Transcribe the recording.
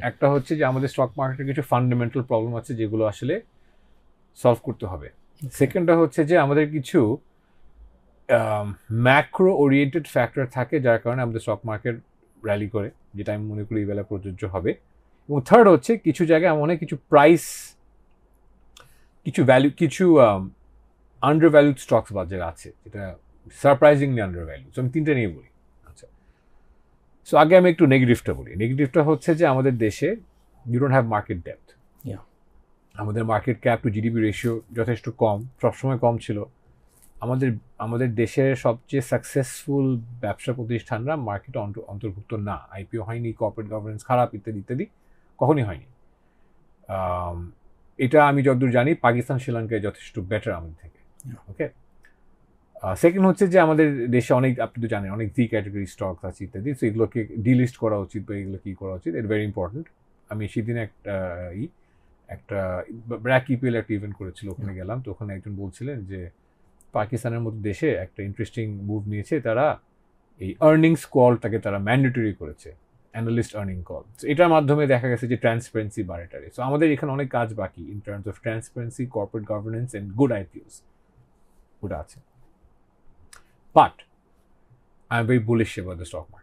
একটা হচ্ছে যে আমাদের স্টক মার্কেটের কিছু ফান্ডামেন্টাল প্রবলেম আছে যেগুলো আসলে সলভ করতে হবে। সেকেন্ডটা হচ্ছে যে আমাদের কিছু ম্যাক্রো ওরিয়েন্টেড ফ্যাক্টর থাকে যার কারণে আমাদের স্টক মার্কেট র্যালি করে, যেটা আমি মনে করি এই বেলা প্রযোজ্য হবে। এবং থার্ড হচ্ছে কিছু জায়গায় এমন কিছু প্রাইস, কিছু ভ্যালু, কিছু আন্ডার ভ্যালুড স্টকস বাজারে আছে যেটা সারপ্রাইজিংলি আন্ডার ভ্যালু। আমি তিনটে নিয়ে বলি। আচ্ছা, সো আগে আমি একটু নেগেটিভটা বলি। নেগেটিভটা হচ্ছে যে আমাদের দেশে you don't have market depth. আমাদের market cap to GDP ratio যথেষ্ট কম, সবসময় কম ছিল। আমাদের আমাদের দেশের সবচেয়ে সাকসেসফুল ব্যবসা প্রতিষ্ঠানরা মার্কেটে অন্তর্ভুক্ত না, আইপিও হয়নি, কর্পোরেট গভর্নেন্স খারাপ, ইত্যাদি ইত্যাদি, কখনই হয়নি। এটা আমি যতদূর জানি পাকিস্তান, শ্রীলঙ্কায় যথেষ্ট বেটার আমাদের থেকে। ওকে, সেকেন্ড হচ্ছে যে আমাদের দেশে অনেক, আপনি তো জানেন, অনেক জি ক্যাটাগরি স্টক আছে ইত্যাদি, সো এগুলোকে ডিলিস্ট করা উচিত বা এগুলো কী করা উচিত, এটা ভেরি ইম্পর্টেন্ট। আমি সেদিন একটা ব্র্যাক ইপিএল একটা ইভেন্ট করেছিল, ওখানে গেলাম, তো ওখানে একজন বলছিলেন যে পাকিস্তানের মতো দেশে একটা ইন্টারেস্টিং মুভ নিয়েছে, তারা এই আর্নিংস কলটাকে তারা ম্যান্ডেটরি করেছে, অ্যানালিস্ট আর্নিং কল। এটার মাধ্যমে দেখা গেছে যে ট্রান্সপারেন্সি বাড়েটারে। সো আমাদের এখানে অনেক কাজ বাকি in terms of transparency, corporate governance and good IPOs, ওটা আছে। But I am very bullish about the stock market.